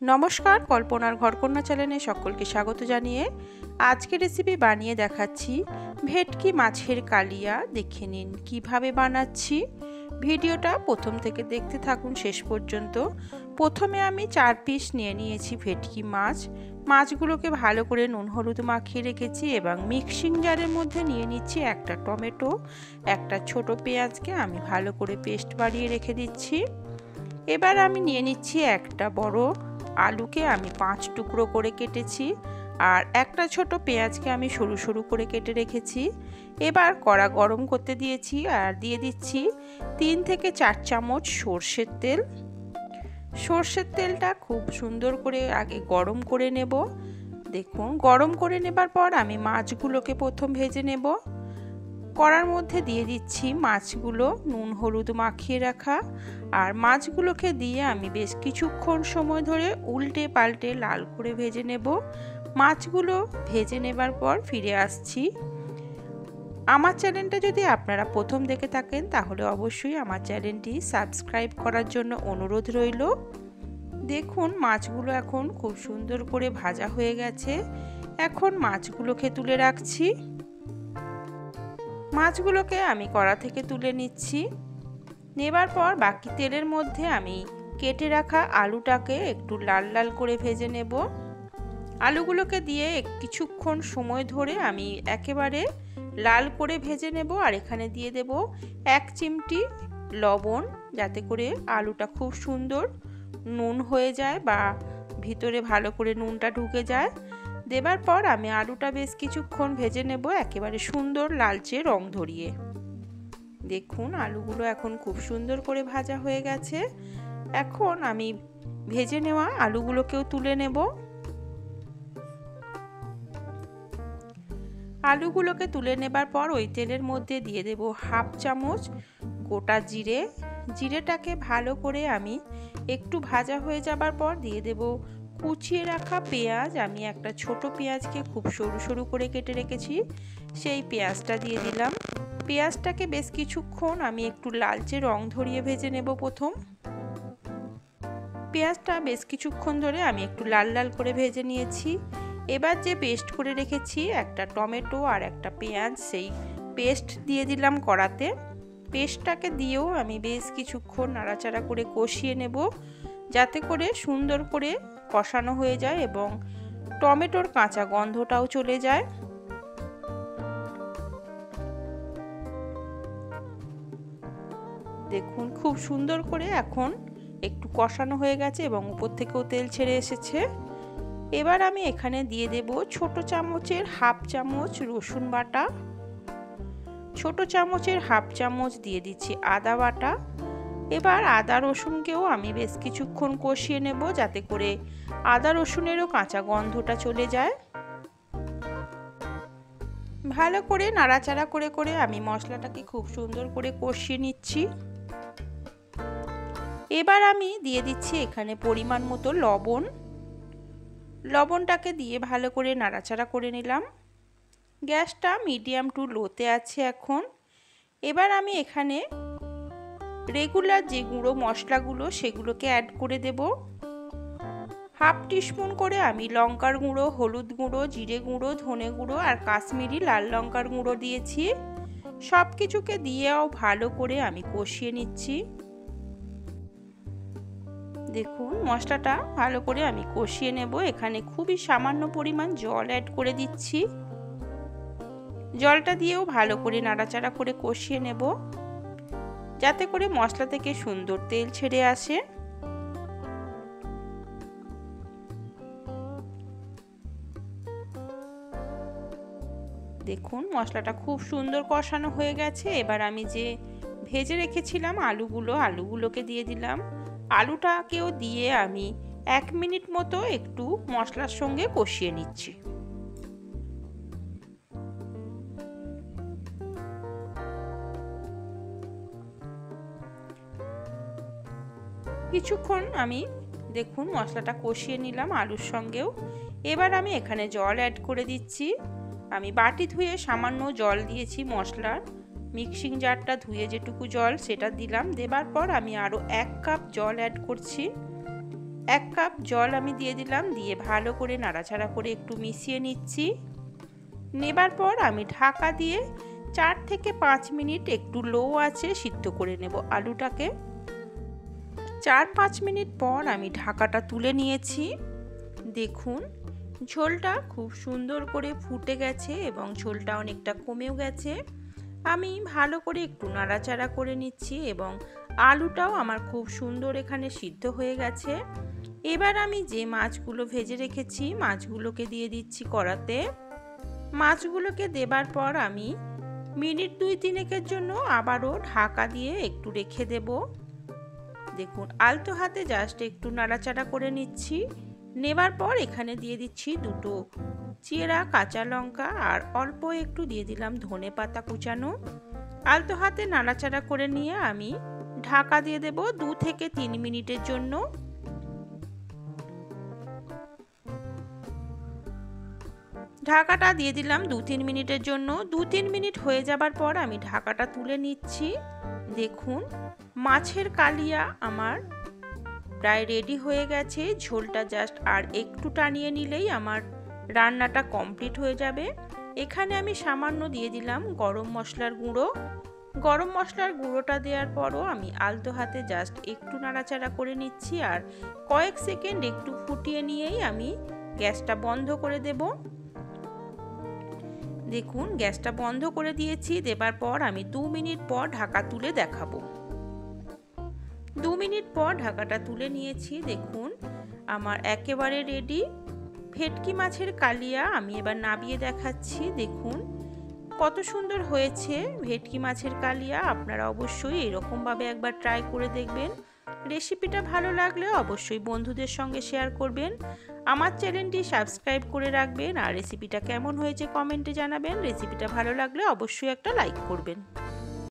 নমস্কার, কল্পনার ঘরকন্যা চ্যানেলে সকলকে স্বাগত জানিয়ে আজকের রেসিপি বানিয়ে দেখাচ্ছি ভেটকি মাছের কালিয়া। দেখে নিন কিভাবে বানাচ্ছি। ভিডিওটা প্রথম থেকে দেখতে থাকুন শেষ পর্যন্ত। প্রথমে আমি 4 পিস নিয়ে নিয়েছি ভেটকি মাছ। মাছগুলোকে ভালো করে নুন হলুদ মাখিয়ে রেখেছি এবং মিক্সিং জারের মধ্যে নিয়ে নিচ্ছি একটা টমেটো, একটা ছোট পেঁয়াজকে আমি ভালো করে পেস্ট বানিয়ে রেখে দিচ্ছি। এবার আমি নিয়ে নিচ্ছি একটা বড় আলুকে আমি 5 টুকরো করে কেটেছি, আর একটা ছোট পেঁয়াজকে আমি সরু সরু করে কেটে রেখেছি। এবার কড়া গরম করতে দিয়েছি আর দিয়ে দিচ্ছি 3 থেকে 4 চামচ সর্ষের তেল। সর্ষের তেলটা খুব সুন্দর করে আগে গরম করে নেব। দেখুন, গরম করে নেবার পর আমি মাছগুলোকে প্রথম ভেজে নেব। কড়ার মধ্যে দিয়ে দিচ্ছি মাছগুলো নুন হলুদ মাখিয়ে রাখা, আর মাছগুলোকে দিয়ে আমি বেশ কিছুক্ষণ সময় ধরে উল্টে পাল্টে লাল করে ভেজে নেব। মাছগুলো ভেজে নেবার পর ফিরে আসছি। আমার চ্যানেলটা যদি আপনারা প্রথম দেখে থাকেন তাহলে অবশ্যই আমার চ্যানেলটি সাবস্ক্রাইব করার জন্য অনুরোধ রইল। দেখুন, মাছগুলো এখন খুব সুন্দর করে ভাজা হয়ে গেছে। এখন মাছগুলোকে তুলে রাখছি। মাছগুলোকে আমি কড়া থেকে তুলে নিচ্ছি। নেবার পর বাকি তেলের মধ্যে আমি কেটে রাখা আলুটাকে একটু লাল লাল করে ভেজে নেব। আলুগুলোকে দিয়ে কিছুক্ষণ সময় ধরে আমি একেবারে লাল করে ভেজে নেব। আর এখানে দিয়ে দেব 1 চিমটি লবণ, যাতে করে আলুটা খুব সুন্দর নুন হয়ে যায় বা ভিতরে ভালো করে নুনটা ঢুকে যায়। দেবার পর আমি আলুটা বেশ কিছুক্ষণ ভেজে নেব একেবারে সুন্দর লালচে রং ধরিয়ে। দেখুন, আলুগুলো এখন খুব সুন্দর করে ভাজা হয়ে গেছে। এখন আমি ভেজে নেওয়া আলুগুলোকেও তুলে নেব। আলুগুলোকে তুলে নেবার পর ওই তেলের মধ্যে দিয়ে দেব 1/2 চামচ গোটা জিরে। জিরেটাকে ভালো করে আমি একটু ভাজা হয়ে যাবার পর দিয়ে দেব কুচিয়ে রাখা পেঁয়াজ। আমি একটা ছোট পেঁয়াজকে খুব সরু সরু করে কেটে রেখেছি, সেই পেঁয়াজটা দিয়ে দিলাম। পেঁয়াজটাকে বেশ কিছুক্ষণ আমি একটু লালচে রং ধরিয়ে ভেজে নেব। প্রথম পেঁয়াজটা বেশ কিছুক্ষণ ধরে আমি একটু লাল লাল করে ভেজে নিয়েছি। এবার যে পেস্ট করে রেখেছি একটা টমেটো আর একটা পেঁয়াজ, সেই পেস্ট দিয়ে দিলাম কড়াতে। পেস্টটাকে দিয়েও আমি বেশ কিছুক্ষণ নাড়াচাড়া করে কষিয়ে নেব, যাতে করে সুন্দর করে কষানো হয়ে যায় এবং টমেটোর কাঁচা গন্ধটাও চলে যায়। দেখুন, খুব সুন্দর করে এখন একটু কষানো হয়ে গেছে এবং উপর থেকেও তেল ছেড়ে এসেছে। এবার আমি এখানে দিয়ে দেব ছোট চামচের 1/2 চামচ রসুন বাটা, ছোট চামচের 1/2 চামচ দিয়ে দিচ্ছি আদা বাটা। এবার আদা রসুনকেও আমি বেশ কিছুক্ষণ কষিয়ে নেব, যাতে করে আদা রসুনেরও কাঁচা গন্ধটা চলে যায়। ভালো করে নাড়াচাড়া করে করে আমি মশলাটাকে খুব সুন্দর করে কষিয়ে নিচ্ছি। এবার আমি দিয়ে দিচ্ছি এখানে পরিমাণ মতো লবণ। লবণটাকে দিয়ে ভালো করে নাড়াচাড়া করে নিলাম। গ্যাসটা মিডিয়াম টু লোতে আছে এখন। এবার আমি এখানে রেগুলার যে গুঁড়ো মশলাগুলো সেগুলোকে অ্যাড করে দেব। 1/2 টিস্পুন করে আমি লঙ্কার গুঁড়ো, হলুদ গুঁড়ো, জিরে গুঁড়ো, ধনে গুঁড়ো আর কাশ্মীরি লাল লঙ্কার গুঁড়ো দিয়েছি। সব কিছুকে দিয়েও ভালো করে আমি কষিয়ে নিচ্ছি। দেখুন, মশলাটা ভালো করে আমি কষিয়ে নেব। এখানে খুবই সামান্য পরিমাণ জল অ্যাড করে দিচ্ছি। জলটা দিয়েও ভালো করে নাড়াচাড়া করে কষিয়ে নেব, যাতে করে মশলা থেকে সুন্দর তেল ছেড়ে আসে। দেখুন, মশলাটা খুব সুন্দর কষানো হয়ে গেছে। এবার আমি যে ভেজে রেখেছিলাম আলুগুলোকে দিয়ে দিলাম। আলুটাকেও দিয়ে আমি 1 মিনিট মতো একটু মশলার সঙ্গে কষিয়ে নিচ্ছি। কিছুক্ষণ আমি দেখুন মশলাটা কষিয়ে নিলাম আলুর সঙ্গেও। এবার আমি এখানে জল অ্যাড করে দিচ্ছি। আমি বাটি ধুয়ে সামান্য জল দিয়েছি মশলার। মিক্সিং জারটা ধুয়ে যেটুকু জল সেটা দিলাম। দেবার পর আমি আরও 1 কাপ জল অ্যাড করছি। 1 কাপ জল আমি দিয়ে দিলাম, দিয়ে ভালো করে নাড়াচাড়া করে একটু মিশিয়ে নিচ্ছি। নেবার পর আমি ঢাকা দিয়ে 4 থেকে 5 মিনিট একটু লো আঁচে সিদ্ধ করে নেব আলুটাকে। 4-5 মিনিট পর আমি ঢাকাটা তুলে নিয়েছি। দেখুন ঝোলটা খুব সুন্দর করে ফুটে গেছে এবং ঝোলটা অনেকটা কমেও গেছে। আমি ভালো করে একটু নাড়াচাড়া করে নিচ্ছি এবং আলুটাও আমার খুব সুন্দর এখানে সিদ্ধ হয়ে গেছে। এবার আমি যে মাছগুলো ভেজে রেখেছি মাছগুলোকে দিয়ে দিচ্ছি কড়াতে। মাছগুলোকে দেবার পর আমি মিনিট 2-3 জন্য আবারও ঢাকা দিয়ে একটু রেখে দেব। দেখুন আলতো হাতে জাস্ট একটু নাড়াচাড়া করে নিচ্ছি। নেবার পর এখানে দিয়ে দিচ্ছি 2টো চিরা কাঁচা লঙ্কা আর অল্প একটু দিয়ে দিলাম ধনে পাতা কুচানো। আলতো হাতে নাড়াচাড়া করে নিয়ে আমি ঢাকা দিয়ে দেব 2 থেকে 3 মিনিটের জন্য। ঢাকাটা দিয়ে দিলাম 2-3 মিনিটের জন্য। 2-3 মিনিট হয়ে যাবার পর আমি ঢাকাটা তুলে নিচ্ছি। দেখুন মাছের কালিয়া আমার প্রায় রেডি হয়ে গেছে। ঝোলটা জাস্ট আর একটু টানিয়ে নিলেই আমার রান্নাটা কমপ্লিট হয়ে যাবে। এখানে আমি সামান্য দিয়ে দিলাম গরম মশলার গুঁড়ো। গরম মশলার গুঁড়োটা দেওয়ার পরও আমি আলতো হাতে জাস্ট একটু নাড়াচাড়া করে নিচ্ছি আর কয়েক সেকেন্ড একটু ফুটিয়ে নিয়েই আমি গ্যাসটা বন্ধ করে দেব। দেখুন গ্যাসটা বন্ধ করে দিয়েছি। দেবার পর আমি 2 মিনিট পর ঢাকা তুলে দেখাবো। 2 মিনিট পর ঢাকাটা তুলে নিয়েছি। দেখুন আমার একেবারে রেডি ভেটকি মাছের কালিয়া। আমি এবার নাবিয়ে দেখাচ্ছি। দেখুন কত সুন্দর হয়েছে ভেটকি মাছের কালিয়া। আপনারা অবশ্যই এরকমভাবে একবার ট্রাই করে দেখবেন। রেসিপিটা ভালো লাগলে অবশ্যই বন্ধুদের সঙ্গে শেয়ার করবেন। আমার চ্যানেলটি সাবস্ক্রাইব করে রাখবেন আর রেসিপিটা কেমন হয়েছে কমেন্টে জানাবেন। রেসিপিটা ভালো লাগলে অবশ্যই একটা লাইক করবেন।